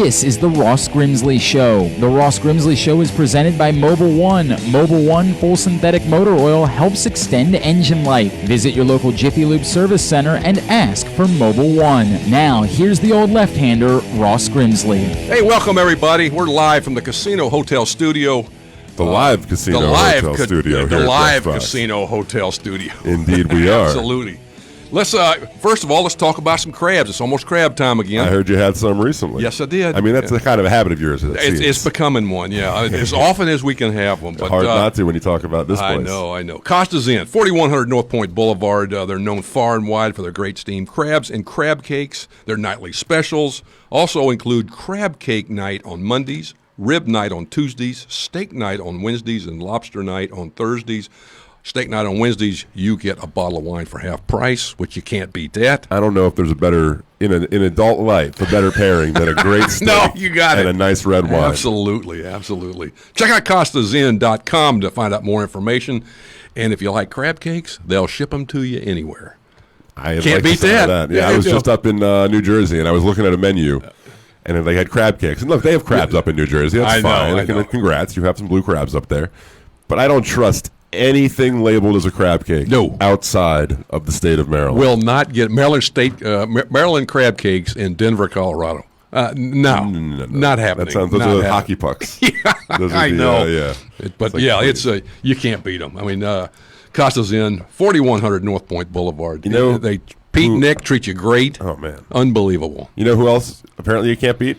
This is the Ross Grimsley Show. The Ross Grimsley Show is presented by Mobil 1. Mobil 1 full synthetic motor oil helps extend engine life. Visit your local Jiffy Lube service center and ask for Mobil 1. Now, here's the old left-hander, Ross Grimsley. Hey, welcome everybody. We're live from the Casino Hotel Studio. The live Casino Hotel Studio. The live Casino Hotel Studio. Indeed we are. Absolutely. Let's first of all, let's talk about some crabs. It's almost crab time again. I heard you had some recently. Yes, I did. I mean, that's the kind of a habit of yours. It's becoming one, yeah. As often as we can have them. But hard not to when you talk about this place. I know. Costa's Inn, 4100 North Point Boulevard. They're known far and wide for their great steamed crabs and crab cakes. Their nightly specials also include crab cake night on Mondays, rib night on Tuesdays, steak night on Wednesdays, and lobster night on Thursdays. Steak night on Wednesdays, you get a bottle of wine for half price, which you can't beat that. I don't know if there's a better, in adult life, a better pairing than a great steak no, you got and it. A nice red wine. Absolutely. Check out CostasInn.com to find out more information. And if you like crab cakes, they'll ship them to you anywhere. Can't beat that. Yeah, I was just up in New Jersey, and I was looking at a menu, and they had crab cakes. And look, they have crabs up in New Jersey. That's fine. I know. Congrats, you have some blue crabs up there. But I don't trust anything labeled as a crab cake outside of the state of Maryland. Will not get Maryland crab cakes in Denver, Colorado. No, not happening. Those are the hockey pucks. I know. Crazy. You can't beat them. I mean, Costa's Inn, 4100 North Point Boulevard. You know, Pete and Nick treat you great. Oh man, unbelievable. You know who else apparently you can't beat?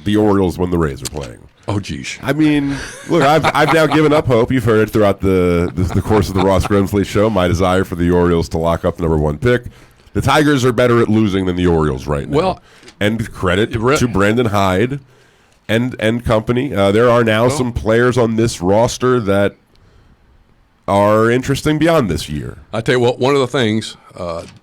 The Orioles when the Rays are playing. Oh, geez. I mean, look, I've now given up hope. You've heard it throughout the course of the Ross Grimsley Show. My desire for the Orioles to lock up the number one pick. The Tigers are better at losing than the Orioles right now. Well, and credit to Brandon Hyde and company. There are now some players on this roster that are interesting beyond this year. I tell you what, one of the things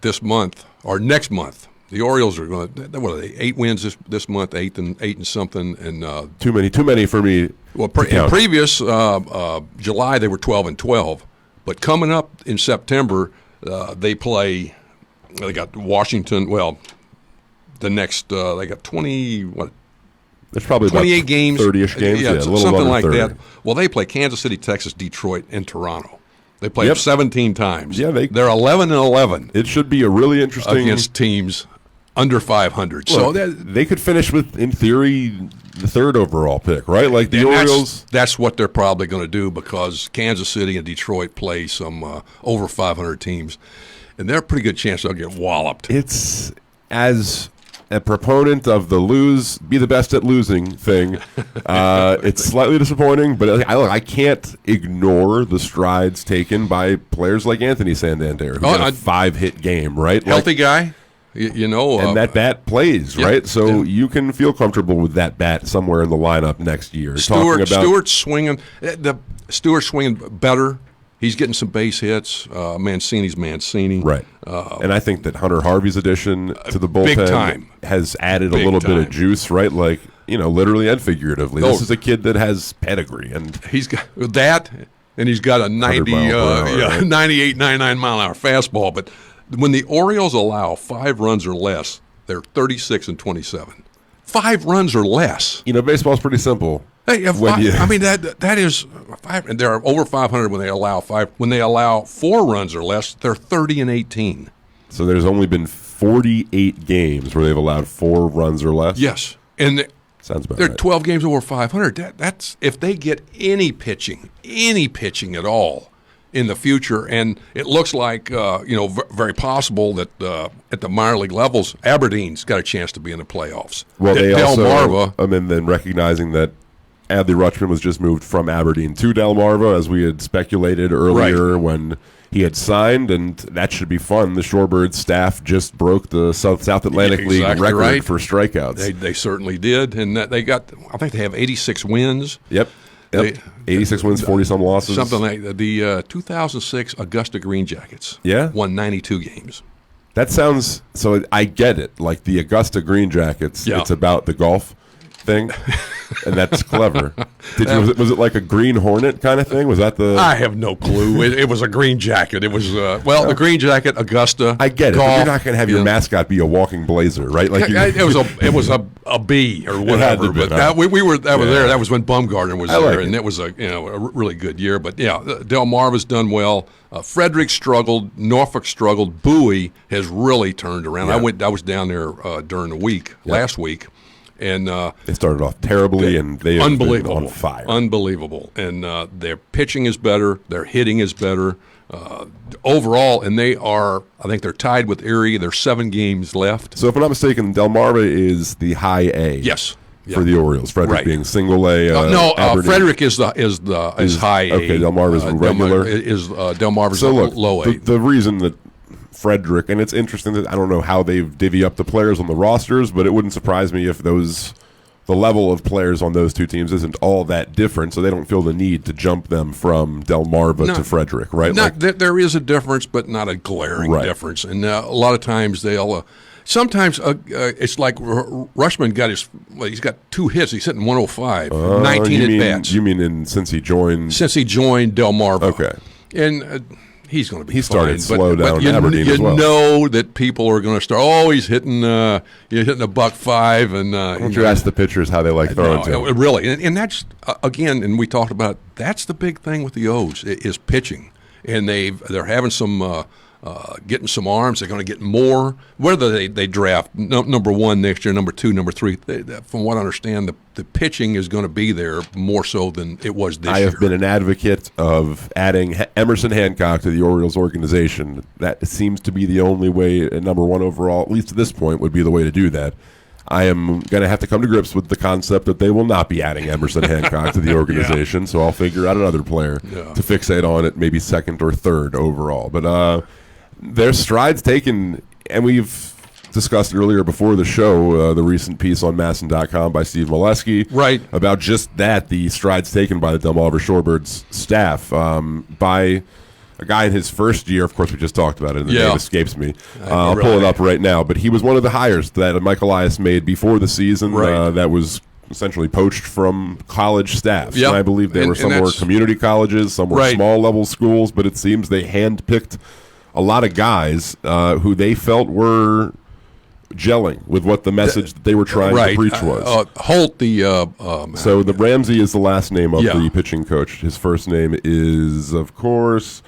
this month or next month, the Orioles are going to, what are they, 8 wins this month, 8 and something. And too many for me. Well, in previous July, they were 12-12. But coming up in September, they got Washington, the next, they got 20, what? There's probably 28 about games. 30-ish games, yeah, a little something under like 30. that. Well, they play Kansas City, Texas, Detroit, and Toronto. They played 17 times. Yeah, they're 11-11. It should be a really interesting against teams under 500. Look, so they could finish with, in theory, the third overall pick, right? Like the Orioles. That's what they're probably going to do because Kansas City and Detroit play some over 500 teams, and they're a pretty good chance they'll get walloped. It's as a proponent of the be the best at losing thing. It's slightly disappointing, but I can't ignore the strides taken by players like Anthony Santander, who had a 5-hit game, right? Healthy guy, and that bat plays, right? So you can feel comfortable with that bat somewhere in the lineup next year. Stewart's swinging. Stewart's swinging better. He's getting some base hits. Mancini's Mancini. Right. And I think that Hunter Harvey's addition to the bullpen has added a little bit of juice, right? Like, literally and figuratively. This is a kid that has pedigree. And he's got that, and he's got a 98, 99 mile an hour fastball. But when the Orioles allow 5 runs or less, they're 36-27. 5 runs or less. Baseball's pretty simple. Hey, that is 5, and they're over 500 when they allow 5. When they allow 4 runs or less, they're 30-18. So there's only been 48 games where they've allowed 4 runs or less. Yes, and sounds about they're right. 12 games over 500. That's if they get any pitching at all in the future, and it looks like very possible that at the minor league levels, Aberdeen's got a chance to be in the playoffs. Well, they Delmarva, also, and then recognizing that Adley Rutschman was just moved from Aberdeen to Delmarva, as we had speculated earlier when he had signed, and that should be fun. The Shorebirds staff just broke the South Atlantic League record for strikeouts. They certainly did, and they got. I think they have 86 wins. Yep. 86 wins, 40-some losses. Something like that. The 2006 Augusta Green Jackets won 92 games. That sounds – so I get it. Like the Augusta Green Jackets, it's about the golf. thing, and that's clever. Was it like a Green Hornet kind of thing? Was that the? I have no clue. It was a green jacket. It was the green jacket, Augusta. I get it. Golf, but you're not going to have your mascot be a walking blazer, right? Like it was a bee or whatever. But we were there. That was when Bumgarner was there, and it was a really good year. But yeah, Delmarva's done well. Frederick struggled. Norfolk struggled. Bowie has really turned around. Yeah. I was down there during the week last week. And they started off terribly, and they have been on fire. Unbelievable. And their pitching is better. Their hitting is better overall. And I think they're tied with Erie. There's 7 games left. So if I'm not mistaken, Delmarva is the high A. Yes. For the Orioles, Frederick being single A. Frederick is high A. Okay, Delmarva's regular. Delmarva's low A. The reason that Frederick, and it's interesting that I don't know how they've divvy up the players on the rosters, but it wouldn't surprise me if the level of players on those two teams isn't all that different, so they don't feel the need to jump them from Delmarva to Frederick, right? There is a difference, but not a glaring difference. And a lot of times they'll. Sometimes it's like Rushman he's got 2 hits. He's hitting 105, 19 at bats. You mean since he joined? Since he joined Delmarva. Okay. And he's going to be He started fine, slow down in Aberdeen as well. You know that people are going to start, he's hitting $105. And, why don't you ask the pitchers how they like throwing to him? Really. And that's, again, and we talked about, that's the big thing with the O's is pitching. And they're having some getting some arms. They're going to get more. Whether they draft number 1 next year, number 2, number 3, from what I understand, the pitching is going to be there more so than it was this year. I have been an advocate of adding Emerson Hancock to the Orioles organization. That seems to be the only way, at number 1 overall, at least at this point, would be the way to do that. I am going to have to come to grips with the concept that they will not be adding Emerson Hancock to the organization, so I'll figure out another player to fixate on at maybe 2nd or 3rd overall. But there's strides taken, and we've discussed earlier before the show the recent piece on Masson.com by Steve Molesky about just that, the strides taken by the Delmarva Shorebirds staff by a guy in his first year. Of course, we just talked about it, and the name escapes me. I'll pull it up right now. But he was one of the hires that Mike Elias made before the season that was essentially poached from college staffs. And I believe some were community colleges, some were small-level schools, but it seems they handpicked a lot of guys who they felt were gelling with what the message that they were trying to preach was. Holt, so the Ramsey is the last name of the pitching coach. His first name is, of course,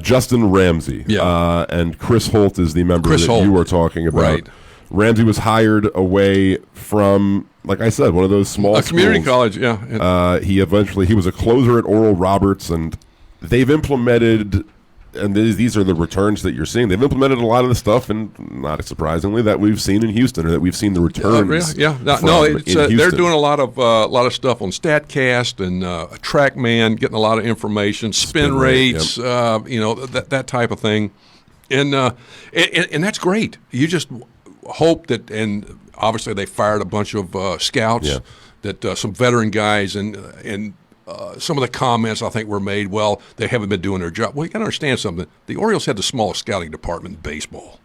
Justin Ramsey. And Chris Holt is the member you were talking about. Ramsey was hired away from, like I said, one of those small schools. Community college, He was a closer at Oral Roberts, and they've implemented, and these are the returns that you're seeing. They've implemented a lot of the stuff, and not surprisingly, that we've seen in Houston, or that we've seen the returns. They're doing a lot of stuff on Statcast and TrackMan, getting a lot of information, spin rates, that type of thing, and that's great. You just hope that, and obviously they fired a bunch of scouts, that some veteran guys, and some of the comments I think were made, they haven't been doing their job. Well, you got to understand something. The Orioles had the smallest scouting department in baseball.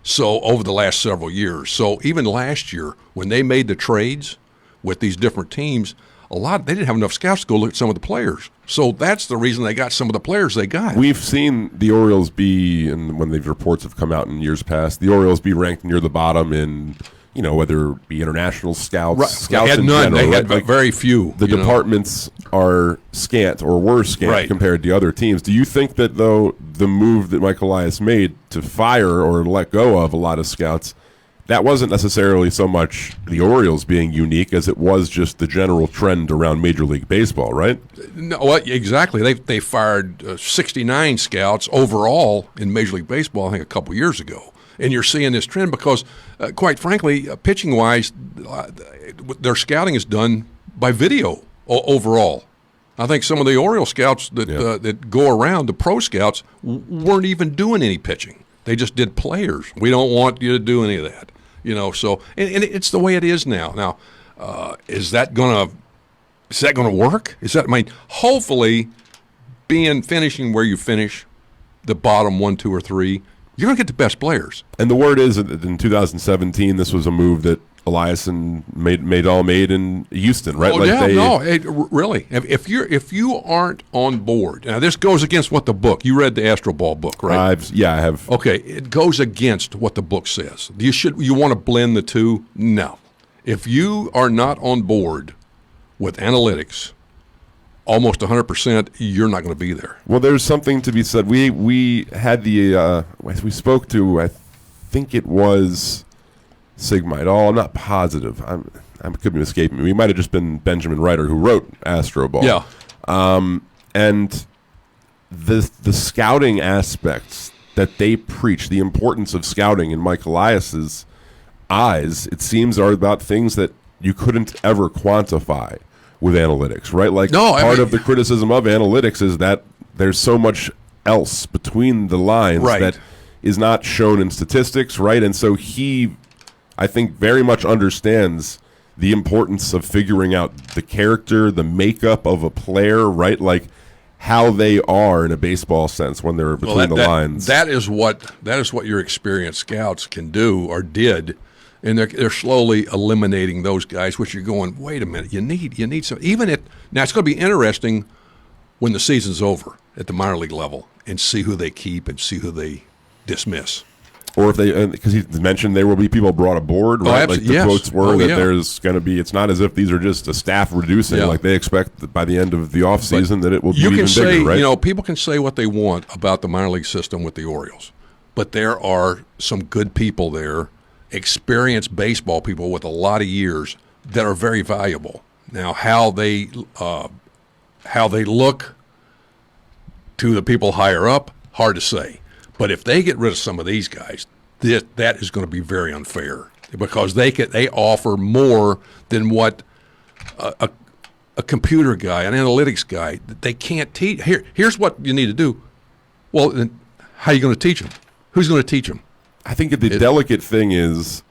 So over the last several years. So even last year, when they made the trades with these different teams, they didn't have enough scouts to go look at some of the players. So that's the reason they got some of the players they got. We've seen the Orioles be, and when the reports have come out in years past, the Orioles be ranked near the bottom in, whether it be international scouts. They had none. They had very few. The departments are scant, or were scant, compared to other teams. Do you think that, though, the move that Mike Elias made to fire or let go of a lot of scouts, that wasn't necessarily so much the Orioles being unique as it was just the general trend around Major League Baseball, right? No, exactly. They fired 69 scouts overall in Major League Baseball, I think, a couple years ago. And you're seeing this trend because, quite frankly, pitching-wise, their scouting is done by video overall. I think some of the Oriole scouts that go around, the pro scouts, weren't even doing any pitching. They just did players. We don't want you to do any of that. So and it's the way it is now. Now, is that gonna work? Hopefully, finishing where you finish, the bottom 1, 2, or 3, you're going to get the best players. And the word is that in 2017, this was a move that Eliason made in Houston, right? Oh, like really. If you aren't on board, now this goes against what the book. You read the Astro Ball book, right? I have. Okay, it goes against what the book says. You want to blend the two? No. If you are not on board with analytics, almost 100%, you're not going to be there. Well, there's something to be said. We had we spoke to, I think it was Sigma et al. I'm not positive. I could be escaping me. We might have just been Benjamin Reiter who wrote Astro Ball. Yeah. And the scouting aspects that they preach, the importance of scouting in Mike Elias's eyes, it seems, are about things that you couldn't ever quantify with analytics, right? Like part of the criticism of analytics is that there's so much else between the lines that is not shown in statistics, right? And so he, I think, very much understands the importance of figuring out the character, the makeup of a player, right? Like how they are in a baseball sense when they're between the lines. That is what your experienced scouts can do or did. And they're slowly eliminating those guys, which you're going, wait a minute, you need some. Now it's going to be interesting when the season's over at the minor league level and see who they keep and see who they dismiss. Or if they, because he mentioned there will be people brought aboard, right? Like the quotes were that there's going to be. It's not as if these are just a staff reducing. Like they expect that by the end of the offseason that it will be even bigger, right? People can say what they want about the minor league system with the Orioles, but there are some good people there, experienced baseball people with a lot of years that are very valuable. Now, how they look to the people higher up, hard to say. But if they get rid of some of these guys, that is going to be very unfair because they offer more than what a computer guy, an analytics guy, they can't teach. Here's what you need to do. Well, then how are you going to teach them? Who's going to teach them? I think the delicate thing is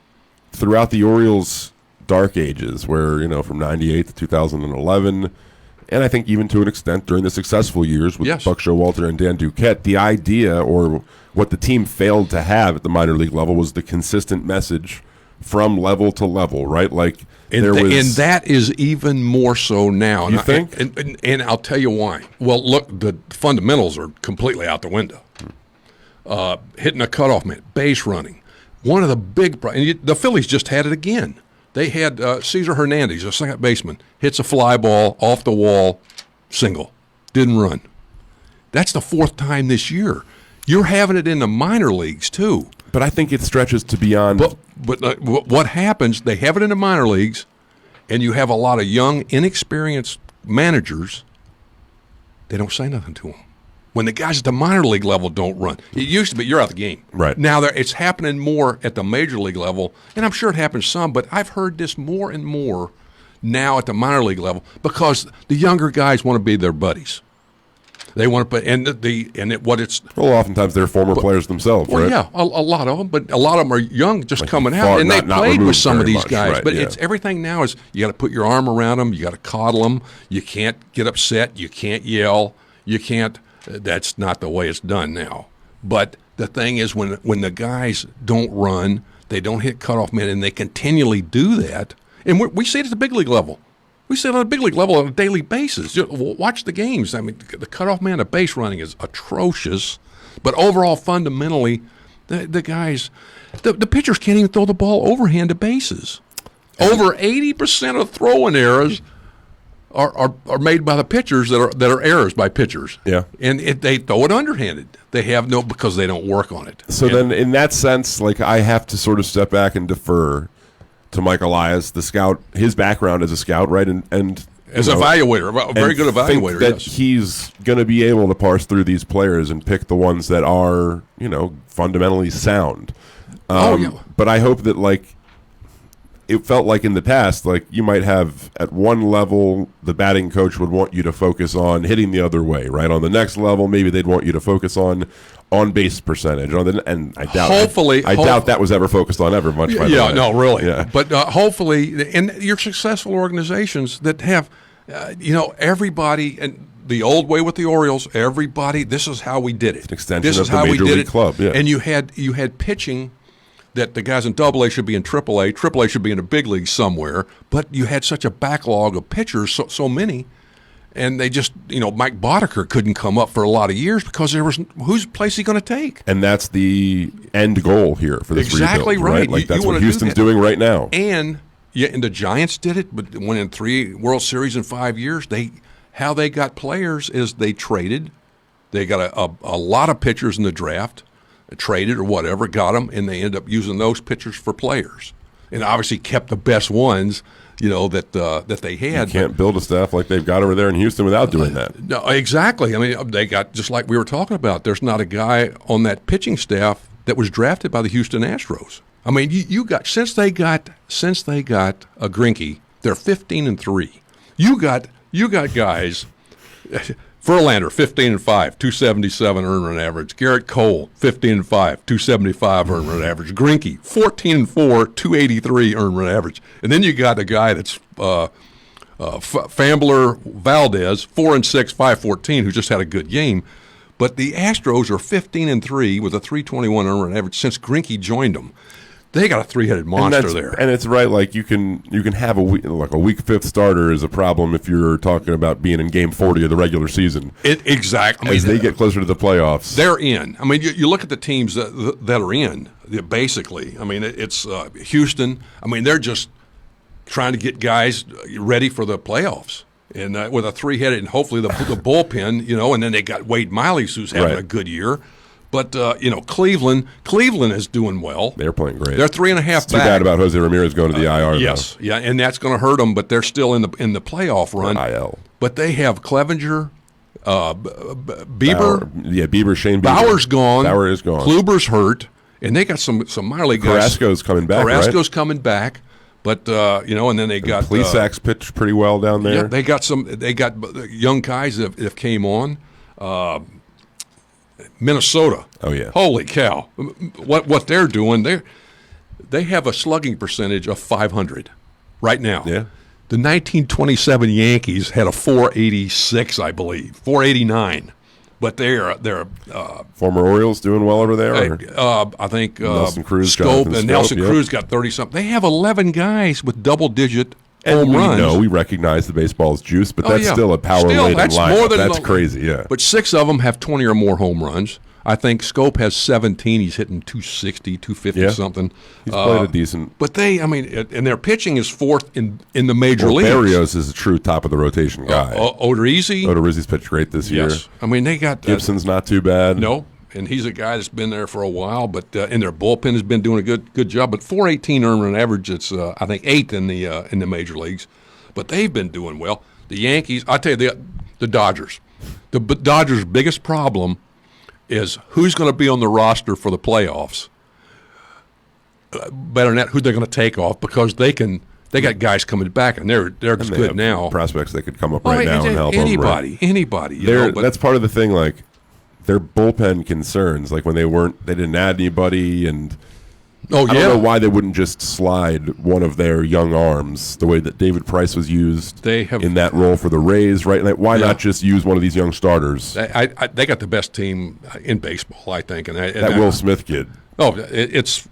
throughout the Orioles' dark ages, where from '98 to 2011. And I think even to an extent during the successful years with Buck Showalter and Dan Duquette, the idea or what the team failed to have at the minor league level was the consistent message from level to level, right? Like and that is even more so now. You think? And I'll tell you why. Well, look, the fundamentals are completely out the window. Hitting a cutoff man, base running. One of the big problems, the Phillies just had it again. They had Cesar Hernandez, a second baseman, hits a fly ball off the wall, single, didn't run. That's the fourth time this year. You're having it in the minor leagues too. But I think it stretches to beyond. But what happens? They have it in the minor leagues, and you have a lot of young, inexperienced managers. They don't say nothing to them. When the guys at the minor league level don't run. It used to be you're out of the game. Right. Now it's happening more at the major league level, and I'm sure it happens some, but I've heard this more and more now at the minor league level because the younger guys want to be their buddies. They want to put oftentimes they're former players themselves, right? Well, yeah, a lot of them, but a lot of them are young, just coming out, and they played with some of these guys. Right, but it's everything now is you got to put your arm around them, you got to coddle them, you can't get upset, you can't yell, you can't. That's not the way it's done now. But the thing is when the guys don't run, they don't hit cutoff men, and they continually do that, and we see it at the big league level. We see it on the big league level on a daily basis. Just watch the games. I mean, the cutoff man of base running is atrocious. But overall, fundamentally, the guys, the pitchers can't even throw the ball overhand to bases. Over 80% of throwing errors are made by the pitchers that are errors by pitchers. Yeah. And they throw it underhanded. They have because they don't work on it. So then in that sense, like I have to sort of step back and defer to Mike Elias, the scout, his background as a scout, right? And as an evaluator, a very good evaluator, think that he's going to be able to parse through these players and pick the ones that are, fundamentally sound. But I hope that, like, it felt like in the past, like you might have at one level, the batting coach would want you to focus on hitting the other way, right? On the next level, maybe they'd want you to focus on base percentage. And I doubt that was ever focused on ever much. By the way. No, really. Yeah. But hopefully, and your successful organizations that have, everybody, and the old way with the Orioles, everybody, this is how we did it. It's an extension this of is the how Major we did League it. club, yeah. And you had pitching that the guys in AA should be in AAA. AAA should be in a big league somewhere. But you had such a backlog of pitchers, so many, and they just, Mike Boddicker couldn't come up for a lot of years because there was whose place is he going to take? And that's the end goal here for this exactly rebuild, right. Like that's you what Houston's doing right now. And the Giants did it, but winning 3 World Series in 5 years. How they got players is they traded. They got a lot of pitchers in the draft, traded or whatever, got them, and they ended up using those pitchers for players, and obviously kept the best ones. That they had. You can't build a staff like they've got over there in Houston without doing that. No, exactly. I mean, they got, just like we were talking about, there's not a guy on that pitching staff that was drafted by the Houston Astros. I mean, you got since they got a Greinke, they're 15-3. You got guys. Verlander, 15-5, 277 earned run average. Garrett Cole, 15-5, 275 earned run average. Greinke, 14-4, 283 earned run average. And then you got a guy that's Fambler Valdez, 4-6, 514, who just had a good game. But the Astros are 15-3 with a 321 earned run average since Greinke joined them. They got a three-headed monster there, and it's right. Like you can have a week fifth starter is a problem if you're talking about being in game 40 of the regular season. Exactly. As they get closer to the playoffs, they're in. I mean, you look at the teams that are in. Basically, I mean, it's Houston. I mean, they're just trying to get guys ready for the playoffs, and with a three-headed and hopefully the bullpen, and then they got Wade Miley, who's having a good year. But, Cleveland is doing well. They're playing great. They're 3.5 back. It's too bad about Jose Ramirez going to the IR, yes, though. Yeah, and that's going to hurt them, but they're still in the playoff run. IL. But they have Clevenger, Bieber. Shane Bieber. Bauer's gone. Bauer is gone. Kluber's hurt. And they got some minor league guys. Carrasco's coming back, Carrasco's coming back. But, and then they got – Plesac's pitched pretty well down there. Yeah, they got young guys that have came on. Minnesota. Oh yeah! Holy cow! What they're doing? They have a slugging percentage of 500 right now. Yeah. The 1927 Yankees had a 486, I believe, 489. But they're former Orioles doing well over there. I think Nelson Cruz, Scope and Nelson Yep. Cruz got 30-something. They have 11 guys with double-digit home runs. We recognize the baseball's juice, but that's still a power-laden that's lineup. more than that's crazy, yeah. But 6 of them have 20 or more home runs. I think Scope has 17. He's hitting 260, 250 something. He's played a decent. But and their pitching is fourth in the major leagues. Barrios is a true top of the rotation guy. Odorizzi's pitched great this year. I mean, they got Gibson's not too bad. No, and he's a guy that's been there for a while. But and their bullpen has been doing a good job. But 418 earned run average. It's I think 8th in the major leagues. But they've been doing well. The Yankees. I tell you, the Dodgers. The Dodgers' biggest problem is who's going to be on the roster for the playoffs. Better than that, who they're going to take off because they got guys coming back and they're good now. Prospects that could come up right now and help anybody. That's part of the thing. Like their bullpen concerns, like when they didn't add anybody, and I don't know why they wouldn't just slide one of their young arms the way that David Price was used in that role for the Rays, right? Like, why not just use one of these young starters? They got the best team in baseball, I think. And that Will Smith kid. Oh, there's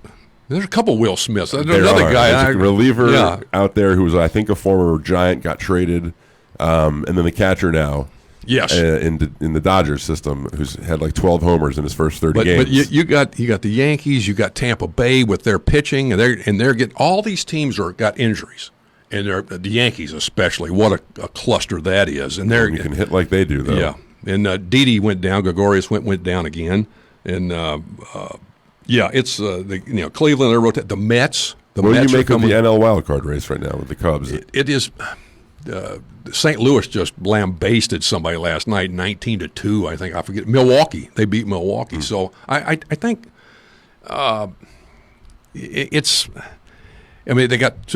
a couple Will Smiths. There's another guy. There's a reliever out there who was, I think, a former Giant, got traded, and then the catcher now. Yes, in the Dodgers system, who's had like 12 homers in his first 30 games. But you got the Yankees, you got Tampa Bay with their pitching, and they're getting all these teams got injuries, and the Yankees especially. What a cluster that is, and you can hit like they do, though. Yeah, and Didi went down, Gregorius went down again, and it's Cleveland. They're rotating the Mets. What do you make of the NL wildcard race right now with the Cubs? It is. St. Louis just lambasted somebody last night, 19-2. I think I forget Milwaukee. They beat Milwaukee. So I think it's. I mean, they got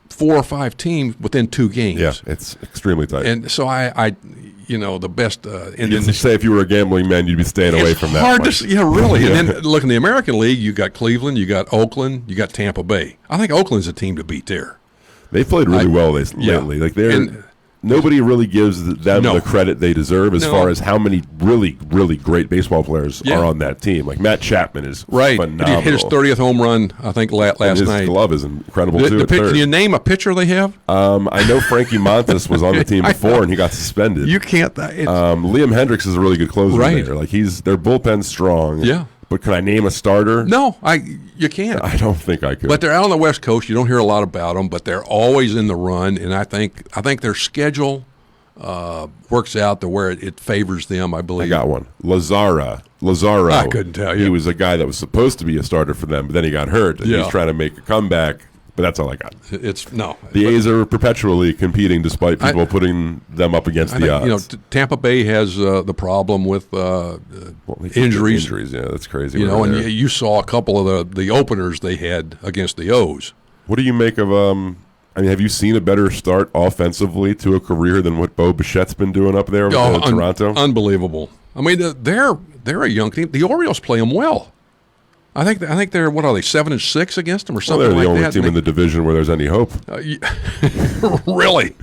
4 or 5 teams within 2 games. Yeah, it's extremely tight. And so the best. You say if you were a gambling man, you'd be staying away from that. Hard to, really. And then look in the American League, you got Cleveland, you got Oakland, you got Tampa Bay. I think Oakland's a team to beat there. They played really well lately. Like nobody really gives them No. the credit they deserve as far as how many really, really great baseball players are on that team. Like Matt Chapman is phenomenal. He hit his 30th home run, I think, last and his night. Glove is incredible, too. At Can third. you name a pitcher they have? I know Frankie Montas was on the team before, and he got suspended. You can't. Liam Hendricks is a really good closer there. Like their bullpen's strong. Yeah. But can I name a starter? No, you can't. I don't think I could. But they're out on the West Coast. You don't hear a lot about them, but they're always in the run, and I think their schedule works out to where it favors them, I believe. I got one. Lazaro. I couldn't tell you. He was a guy that was supposed to be a starter for them, but then he got hurt, and he's trying to make a comeback. But that's all I got. The A's are perpetually competing despite people putting them up against the odds. Tampa Bay has the problem with injuries. Yeah, that's crazy. And you saw a couple of the openers they had against the O's. What do you make of have you seen a better start offensively to a career than what Bo Bichette's been doing up there in Toronto? Unbelievable. I mean, they're a young team. The Orioles play them well. I think they're, what are they, 7-6 against them or something like that? They're the only team in the division where there's any hope. Really?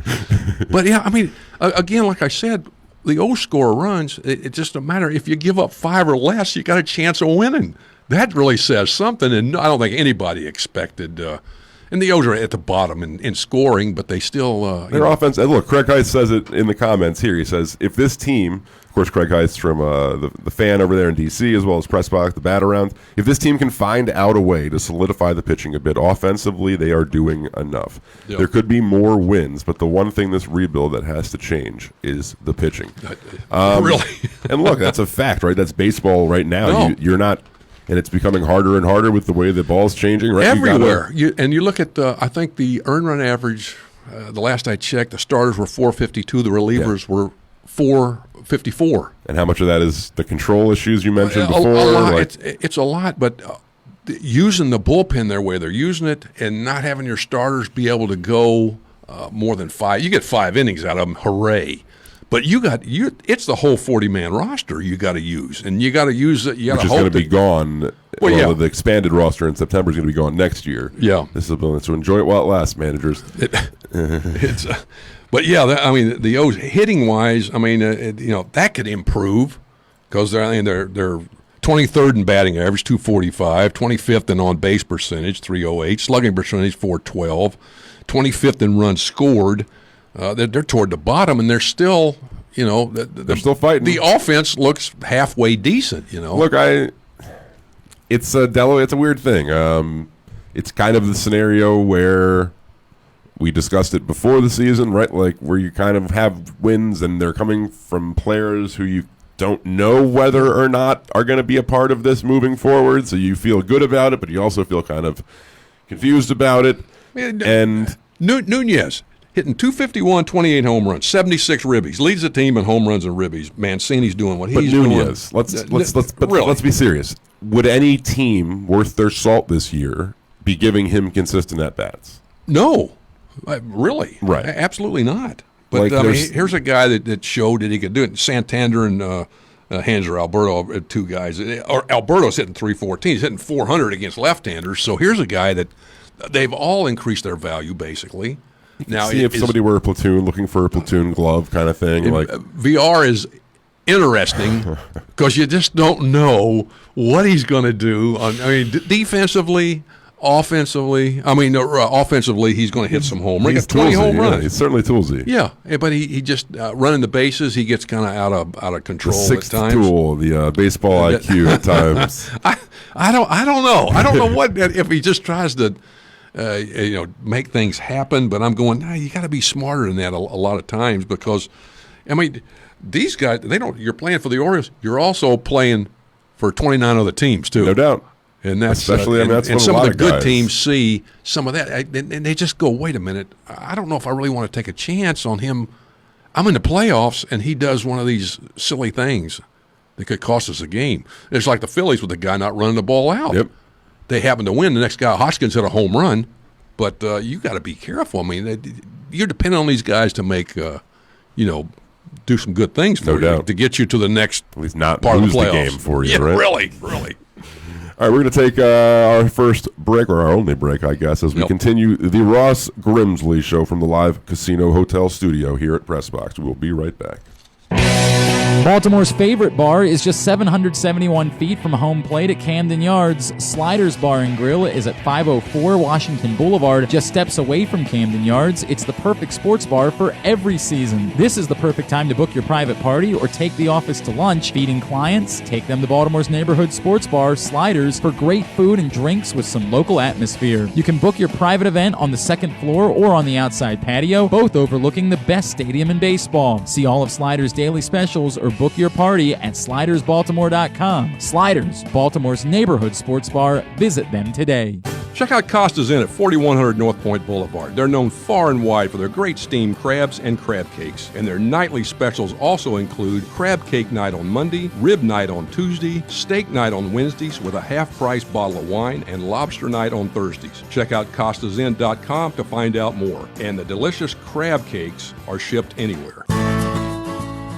But, yeah, I mean, again, like I said, the O's score runs. It's just a matter, if you give up 5 or less, you got a chance of winning. That really says something, and I don't think anybody expected. And the O's are at the bottom in scoring, but they still their offense. And look, Craig Heist says it in the comments here. He says, if this team, of course, Craig Heist from the fan over there in D.C. as well as Press Box, the bat around, if this team can find out a way to solidify the pitching a bit offensively, they are doing enough. Yep. There could be more wins, but the one thing this rebuild that has to change is the pitching. Really? And look, that's a fact, right? That's baseball right now. No. You're not. And it's becoming harder and harder with the way the ball's changing, right? Everywhere. You look at I think the earned run average, the last I checked, the starters were 452, the relievers were 454. And how much of that is the control issues you mentioned before? A lot. It's a lot, but using the bullpen their way they're using it and not having your starters be able to go more than 5. You get 5 innings out of them, hooray. But it's the whole 40-man roster you got to use, and you got to use it. You got to hope which is going to be gone. Well, the expanded roster in September is going to be gone next year. Yeah, this is a bonus. So enjoy it while it lasts, managers. But yeah, I mean the O's hitting wise, I mean that could improve because they're 23rd in batting average, 245, 25th in on base percentage, 308, slugging percentage, 412, 25th in runs scored. They're toward the bottom, and they're still, they're still fighting. The offense looks halfway decent, Look, it's a weird thing. It's kind of the scenario where we discussed it before the season, right? Like where you kind of have wins, and they're coming from players who you don't know whether or not are going to be a part of this moving forward. So you feel good about it, but you also feel kind of confused about it. And Nunez hitting 251, 28 home runs, 76 ribbies, leads the team in home runs and ribbies. Mancini's doing what he's doing. Let's be serious. Would any team worth their salt this year be giving him consistent at bats? No, really, right? Absolutely not. But here's a guy that showed that he could do it. Santander and Hanser Alberto, 2 guys. Alberto's hitting 314. He's hitting 400 against left-handers. So here's a guy that they've all increased their value basically. Now, see if somebody were a platoon looking for a platoon glove kind of thing. VR is interesting because you just don't know what he's going to do. Defensively, offensively. Offensively, he's going to hit some home runs. He's 20 home runs. Yeah, he's certainly toolsy. Yeah, but he just running the bases. He gets kind of out of control the at times. Tool, the baseball IQ at times. I don't know. I don't know what if he just tries to. Make things happen, but I'm going, you got to be smarter than that a lot of times because, these guys, you're playing for the Orioles, you're also playing for 29 other teams too. No doubt. And that's especially, that's and some of the good guys. Teams see some of that, and they just go, wait a minute, I don't know if I really want to take a chance on him. I'm in the playoffs, and he does one of these silly things that could cost us a game. It's like the Phillies with the guy not running the ball out. Yep. They happen to win. The next guy, Hoskins, hit a home run, but you got to be careful. You're depending on these guys to make, do some good things for you to get you to the next at least not part lose of the the playoffs. game for you. Yeah, right? Really. All right, we're going to take our first break, or our only break, I guess, as we continue the Ross Grimsley Show from the live casino hotel studio here at Pressbox. We will be right back. Baltimore's favorite bar is just 771 feet from home plate at Camden Yards. Sliders Bar and Grill is at 504 Washington Boulevard, just steps away from Camden Yards. It's the perfect sports bar for every season. This is the perfect time to book your private party or take the office to lunch. Feeding clients, take them to Baltimore's neighborhood sports bar, Sliders, for great food and drinks with some local atmosphere. You can book your private event on the second floor or on the outside patio, both overlooking the best stadium in baseball. See all of Sliders' daily specials or book your party at slidersbaltimore.com. Sliders, Baltimore's neighborhood sports bar. Visit them today. Check out Costa's Inn at 4100 North Point Boulevard. They're known far and wide for their great steamed crabs and crab cakes. And their nightly specials also include crab cake night on Monday, rib night on Tuesday, steak night on Wednesdays with a half-price bottle of wine, and lobster night on Thursdays. Check out costasinn.com to find out more. And the delicious crab cakes are shipped anywhere.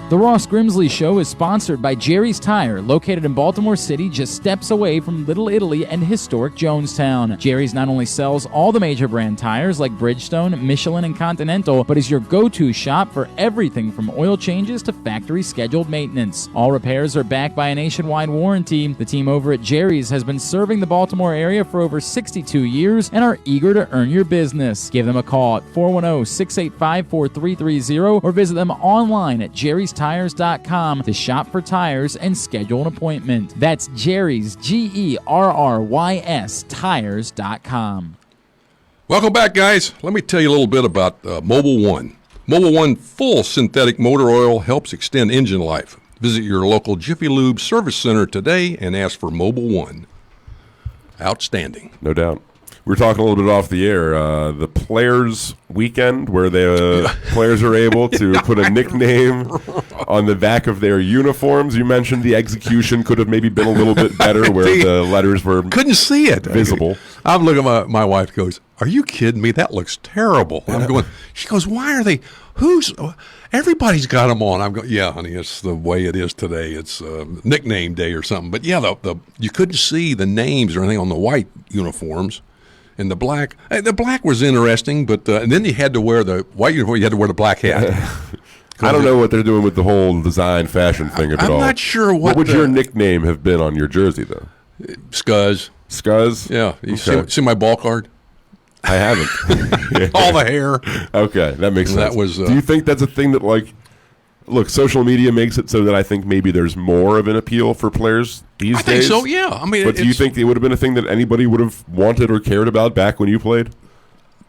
The Ross Grimsley Show is sponsored by Jerry's Tire, located in Baltimore City, just steps away from Little Italy and historic Jonestown. Jerry's not only sells all the major brand tires like Bridgestone, Michelin, and Continental, but is your go-to shop for everything from oil changes to factory scheduled maintenance. All repairs are backed by a nationwide warranty. The team over at Jerry's has been serving the Baltimore area for over 62 years and are eager to earn your business. Give them a call at 410-685-4330 or visit them online at jerrystires.com to shop for tires and schedule an appointment. That's Jerry's, GERRYS, tires.com. Welcome back, guys. Let me tell you a little bit about Mobile One. Mobile One full synthetic motor oil helps extend engine life. Visit your local Jiffy Lube service center today and ask for Mobile One. Outstanding. No doubt. We were talking a little bit off the air. The Players Weekend, where the players are able to put a nickname on the back of their uniforms. You mentioned the execution could have maybe been a little bit better, where the letters were couldn't see it visible. I'm looking at my wife goes, "Are you kidding me? That looks terrible." I'm going. She goes, "Why are they? Everybody's got them on." I'm going, "Yeah, honey, it's the way it is today. It's nickname day or something." But yeah, you couldn't see the names or anything on the white uniforms. And the black was interesting, but and then you had to wear the white uniform. You had to wear the black hat. I don't know what they're doing with the whole design fashion thing of it all. I'm not sure what would your nickname have been on your jersey, though? Scuzz. Scuzz? Yeah. You see my ball card? I haven't. All the hair. Okay, that makes sense. That was. Do you think that's a thing that, like, look, social media makes it so that I think maybe there's more of an appeal for players these days? I think so, yeah. I mean, but do you think it would have been a thing that anybody would have wanted or cared about back when you played?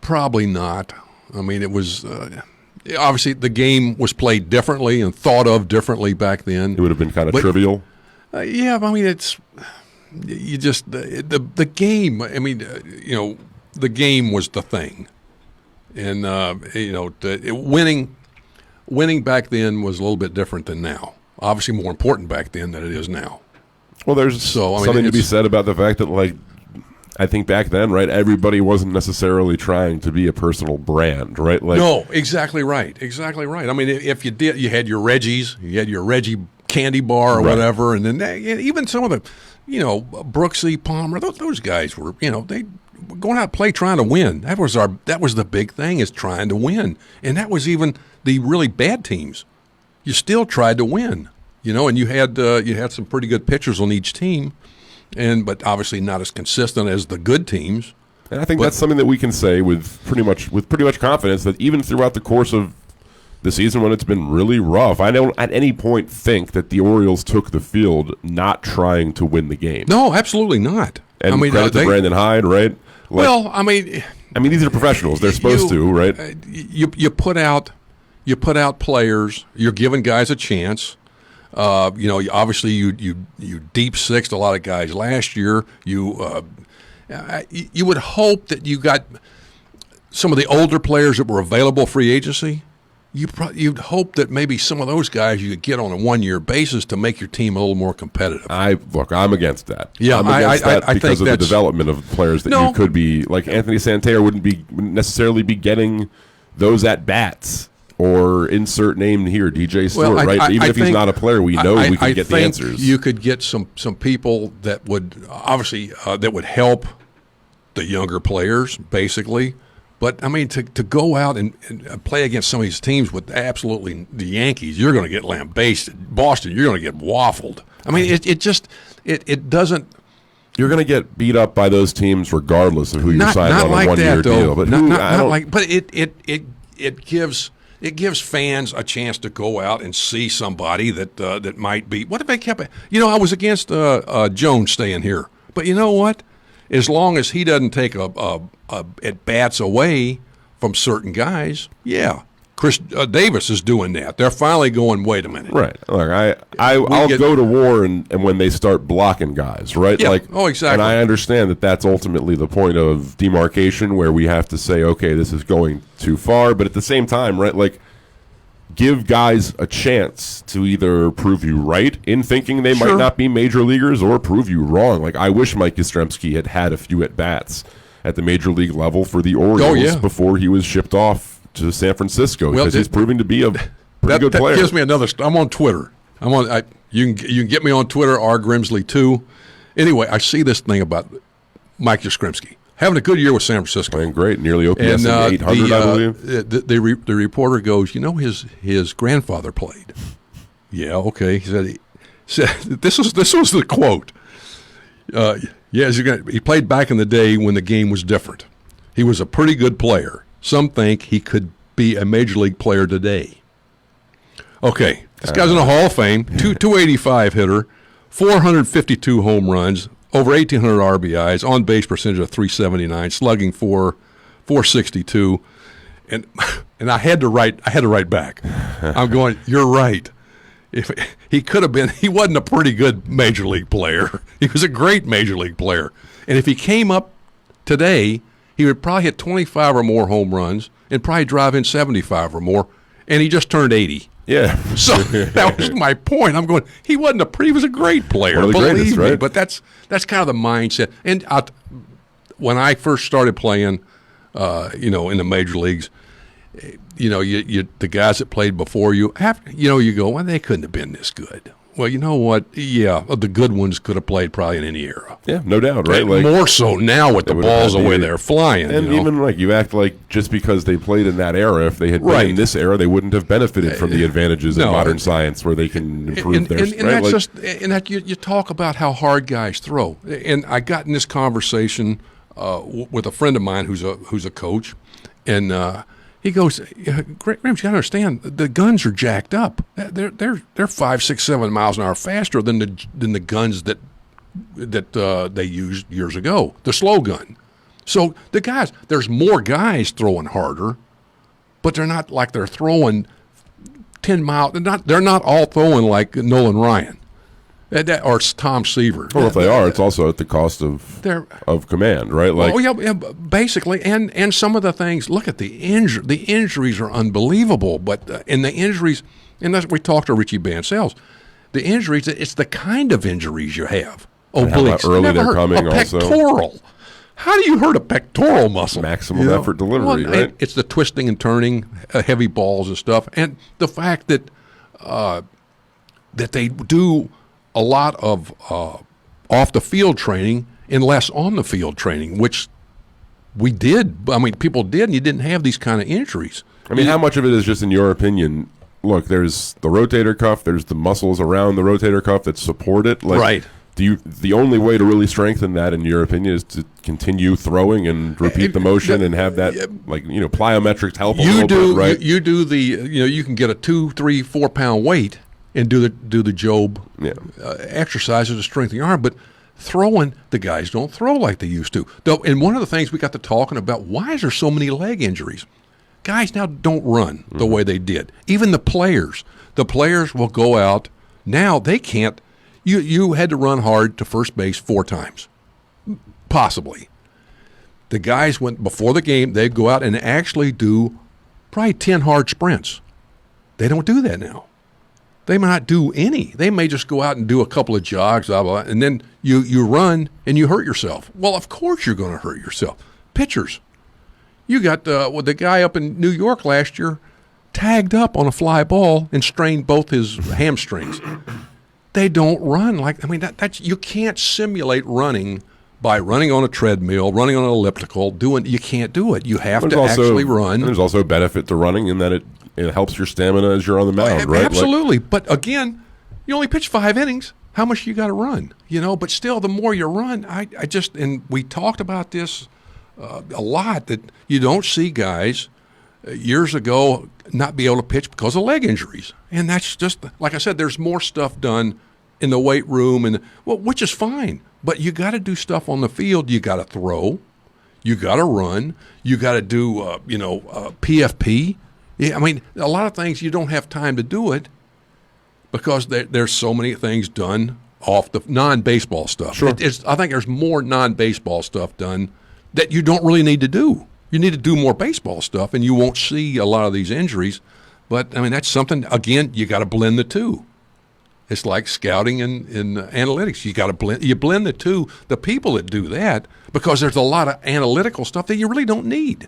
Probably not. I mean, it was obviously the game was played differently and thought of differently back then. It would have been kind of trivial. Yeah, I mean, it's you just the game. I mean, the game was the thing, and winning back then was a little bit different than now. Obviously more important back then than it is now. Well, there's something to be said about the fact that, like, I think back then, right, everybody wasn't necessarily trying to be a personal brand, right? Like, no, exactly right. Exactly right. I mean, if you did, you had your Reggie's, you had your Reggie candy bar or whatever, and then even some of the, Brooksy, Palmer, those guys were, they going out and play trying to win. That was the big thing, is trying to win. And that was even the really bad teams. You still tried to win, and you had some pretty good pitchers on each team, but obviously not as consistent as the good teams. And I think that's something that we can say with pretty much confidence, that even throughout the course of the season when it's been really rough, I don't at any point think that the Orioles took the field not trying to win the game. No, absolutely not. And credit to Brandon Hyde, right? Well, I mean, these are professionals. They're supposed to, right? You put out players. You're giving guys a chance. Obviously you deep sixed a lot of guys last year. You would hope that you got some of the older players that were available free agency. You'd hope that maybe some of those guys you could get on a one-year basis to make your team a little more competitive. I'm against that. Yeah, I'm against that I because think of the development of players that you could be, like Anthony Santander wouldn't necessarily be getting those at bats or insert name here, DJ Stewart, Well, right? Even if he's think- not a player, we know we can get the think answers. You could get some people that would obviously that would help the younger players, basically. But I mean, to go out and play against some of these teams with absolutely the Yankees, you're going to get lambasted. Boston, you're going to get waffled. I mean, it doesn't. You're going to get beat up by those teams regardless of who you're signing on like a one-year that, though. deal. But it gives fans a chance to go out and see somebody that might be. What if they kept? I was against Jones staying here, but you know what? As long as he doesn't take at bats away from certain guys, yeah. Chris Davis is doing that. They're finally going, wait a minute. Right. Look, I'll go to war and when they start blocking guys, right? Yeah. Like, exactly. And I understand that that's ultimately the point of demarcation where we have to say, okay, this is going too far. But at the same time, right, like, give guys a chance to either prove you right in thinking they might not be major leaguers or prove you wrong. Like, I wish Mike Yastrzemski had a few at-bats at the major league level for the Orioles before he was shipped off to San Francisco because he's proving to be a pretty good player. That gives me another. I'm on Twitter. You can get me on Twitter, Grimsley 2. Anyway, I see this thing about Mike Yastrzemski having a good year with San Francisco, playing great, nearly OPS 800, I believe. The reporter goes, his grandfather played. Yeah, okay. He said this was the quote. He played back in the day when the game was different. He was a pretty good player. Some think he could be a major league player today. Okay, this guy's in the Hall of Fame, 285 hitter, 452 home runs, over 1,800 RBIs, on base percentage of 379, slugging 462, and I had to write back. I'm going, you're right. If he could have been, he wasn't a pretty good major league player. He was a great major league player, and if he came up today, he would probably hit 25 or more home runs and probably drive in 75 or more, and he just turned 80. Yeah. So that was my point. I'm going, he was a great player, One of the believe greatest, me. right? But that's kind of the mindset. And when I first started playing, in the major leagues, the guys that played before you, you go, well, they couldn't have been this good. Well, you know what? Yeah, the good ones could have played probably in any era. Yeah, no doubt, right? Like, more so now with the balls the way they're flying. And even like you act like just because they played in that era, if they had been in this era, they wouldn't have benefited from the advantages of modern science where they can improve their. And that's you talk about how hard guys throw. And I got in this conversation with a friend of mine who's a coach, and he goes, Grams, you gotta understand, the guns are jacked up. They're 5, 6, 7 miles an hour faster than the guns that they used years ago, the slow gun. So there's more guys throwing harder, but they're not like they're throwing 10 miles. They're not all throwing like Nolan Ryan or Tom Seaver. Well, if they are, it's also at the cost of command, right? Like, basically, and some of the things. Look at the injury. The injuries are unbelievable, but and the injuries, and that's we talked to Richie Bancels. The injuries, it's the kind of injuries you have. Obliques, how early they're coming. A pectoral. Also, how do you hurt a pectoral muscle? Maximum effort delivery, right? It's the twisting and turning, heavy balls and stuff, and the fact that they do a lot of off the field training and less on the field training, which we did. I mean, people did, and you didn't have these kind of injuries. I mean, how much of it is just, in your opinion? Look, there's the rotator cuff. There's the muscles around the rotator cuff that support it. Like, right. The only way to really strengthen that, in your opinion, is to continue throwing and repeat the motion and have that, plyometrics help a little bit, right? You do you can get a 2, 3, 4 pound weight and do the Job exercises to strengthen your arm, but throwing, the guys don't throw like they used to. Though, and one of the things we got to talking about, why is there so many leg injuries? Guys now don't run the way they did. Even the players will go out now. They can't. You had to run hard to first base 4 times, possibly. The guys went before the game. They'd go out and actually do probably 10 hard sprints. They don't do that now. They may not do any. They may just go out and do a couple of jogs, blah, blah, blah, and then you run and you hurt yourself. Well, of course you're going to hurt yourself. Pitchers. You got the guy up in New York last year, tagged up on a fly ball and strained both his hamstrings. They don't run that's you can't simulate running by running on a treadmill, running on an elliptical. You can't do it. You have to actually run. There's also a benefit to running in that it helps your stamina as you're on the mound, right? Absolutely. But again, you only pitch 5 innings. How much you got to run? But still, the more you run, and we talked about this a lot, that you don't see guys years ago not be able to pitch because of leg injuries. And that's just, like I said, there's more stuff done in the weight room, which is fine. But you got to do stuff on the field. You got to throw. You got to run. You got to do, PFP. Yeah, a lot of things you don't have time to do it because there's so many things done off the non-baseball stuff. Sure. I think there's more non-baseball stuff done that you don't really need to do. You need to do more baseball stuff, and you won't see a lot of these injuries. But, that's something, again, you got to blend the two. It's like scouting and analytics. You blend the two. The people that do that, because there's a lot of analytical stuff that you really don't need.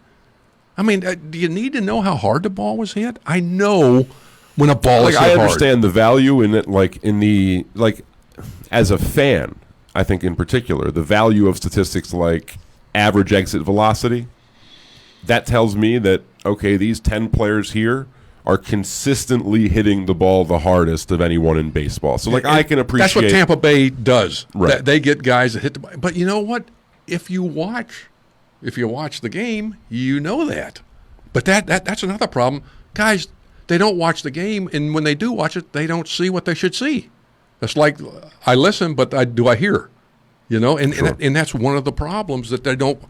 Do you need to know how hard the ball was hit? I know when a ball is hit hard. I understand the value in it, as a fan, I think in particular, the value of statistics like average exit velocity. That tells me that, okay, these 10 players here are consistently hitting the ball the hardest of anyone in baseball. So, I can appreciate... That's what Tampa Bay does. Right. They get guys that hit the ball. But you know what? If you watch the game, you know that. But that's another problem. Guys, they don't watch the game, and when they do watch it, they don't see what they should see. It's like, I listen, but do I hear? And Sure. and that's one of the problems, that they don't.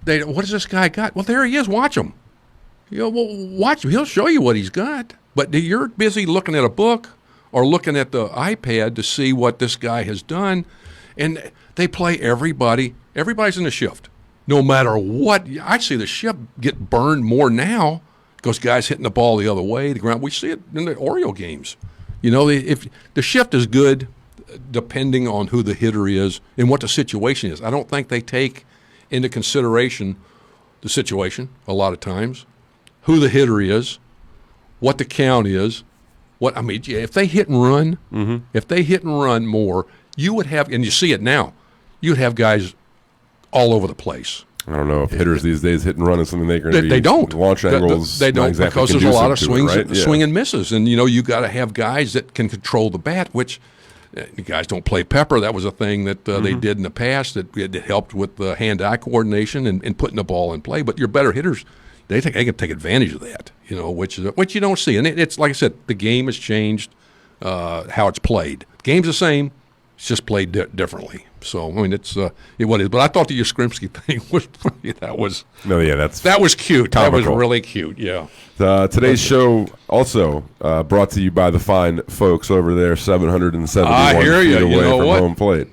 What does this guy got? Well, there he is. Watch him. Watch him. He'll show you what he's got. But you're busy looking at a book or looking at the iPad to see what this guy has done. And they play everybody. Everybody's in the shift. No matter what. I see the shift get burned more now because guys hitting the ball the other way, the ground. We see it in the Oriole games. If the shift is good, depending on who the hitter is and what the situation is. I don't think they take into consideration the situation a lot of times, who the hitter is, what the count is. If they hit and run, if they hit and run more, you would have, and you see it now, you'd have guys all over the place. I don't know if hitters these days hit and run is something they can. They don't. Launch angles. They don't, exactly because there's a lot of swings, right? swing and misses, and you got to have guys that can control the bat, which. The guys don't play pepper. That was a thing that they did in the past that it helped with the hand-eye coordination and putting the ball in play. But your better hitters, they can take advantage of that, which you don't see. And it's like I said, the game has changed how it's played. The game's the same, it's just played differently. So it's what it is. But I thought the Grimsley thing was that was cute. Comical. That was really cute. Yeah. Today's show also brought to you by the fine folks over there, 771 feet away from home plate.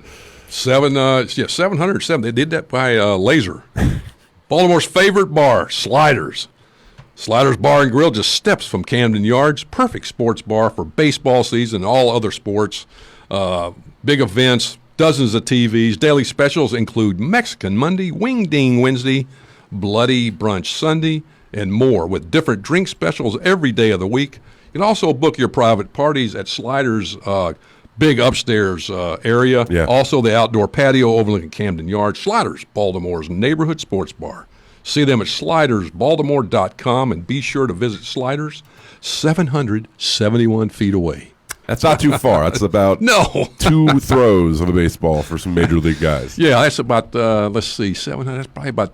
707. They did that by laser. Baltimore's favorite bar, Sliders. Sliders Bar and Grill, just steps from Camden Yards. Perfect sports bar for baseball season and all other sports. Big events, dozens of TVs. Daily specials include Mexican Monday, Wing Ding Wednesday, Bloody Brunch Sunday, and more, with different drink specials every day of the week. You can also book your private parties at Sliders' big upstairs area. Yeah. Also the outdoor patio overlooking Camden Yards. Sliders, Baltimore's neighborhood sports bar. See them at slidersbaltimore.com, and be sure to visit Sliders, 771 feet away. That's not too far. That's about 2 throws of a baseball for some major league guys. Yeah, that's about, 700. That's probably about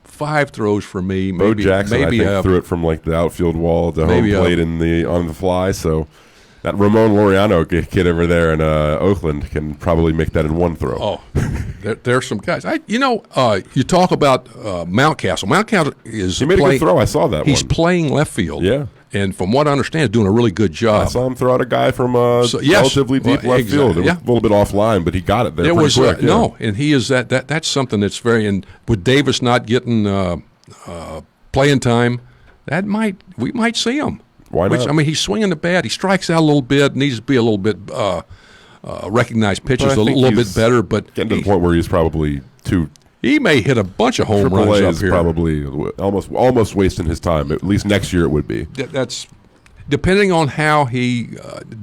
5 throws for me. Bo Jackson, I think, threw it from the outfield wall to home plate on the fly. So that Ramon Laureano kid over there in Oakland can probably make that in 1 throw. Oh, there's some guys. You talk about Mountcastle. Mountcastle is he made a good throw. I saw that. He's playing left field. Yeah. And from what I understand, is doing a really good job. I saw him throw out a guy from relatively deep left field. It was a little bit offline, but he got it there pretty quick. No, and he is that's something that's very. And with Davis not getting playing time, we might see him. Why not? He's swinging the bat. He strikes out a little bit. Needs to be a little bit recognize pitches a little bit better. But getting to the point where he's probably too. He may hit a bunch of home runs up here. Probably almost wasting his time. At least next year it would be. That's depending on how he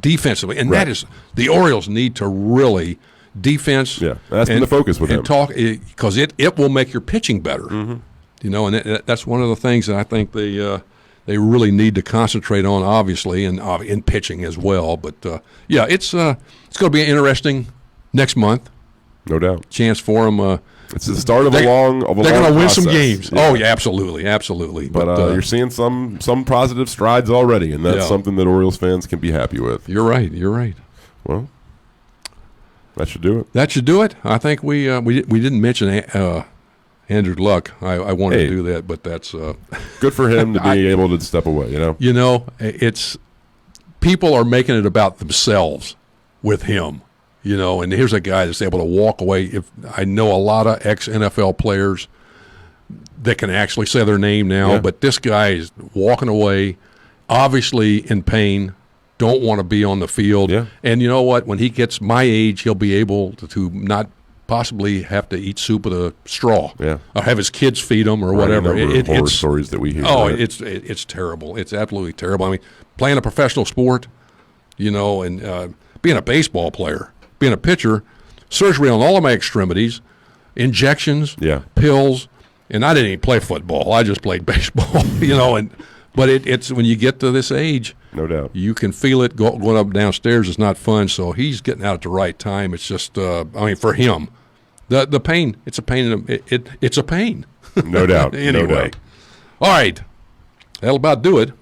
defensively, and that is the Orioles need to really defense. Yeah, that's been the focus with him. Because it will make your pitching better. Mm-hmm. You know, and that's one of the things that I think they really need to concentrate on, obviously, and in pitching as well. But it's going to be interesting next month. No doubt. Chance for them. It's the start of a long process. They're going to win some games. Yeah. Oh, yeah, absolutely. But you're seeing some positive strides already, and that's something that Orioles fans can be happy with. You're right. Well, that should do it. I think we didn't mention Andrew Luck. I wanted to do that, but that's good for him to be able to step away. You know, it's people are making it about themselves with him. You know, and here's a guy that's able to walk away. If I know a lot of ex-NFL players that can actually say their name now, but this guy is walking away, obviously in pain, don't want to be on the field. Yeah. And you know what? When he gets my age, he'll be able to not possibly have to eat soup with a straw. Yeah. Or have his kids feed him or whatever. It's stories that we hear. Oh, it's terrible. It's absolutely terrible. I mean, playing a professional sport, you know, and being a baseball player, being a pitcher, surgery on all of my extremities, injections, pills, and I didn't even play football. I just played baseball, you know. But it's when you get to this age, no doubt, you can feel it going up and downstairs. It's not fun. So he's getting out at the right time. It's just, for him, the pain. It's a pain. It's a pain. No doubt. Anyway, no doubt. All right, that'll about do it.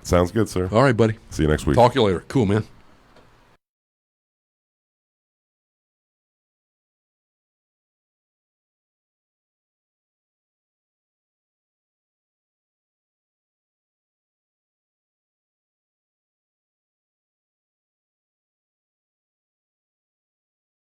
Sounds good, sir. All right, buddy. See you next week. Talk to you later. Cool, man.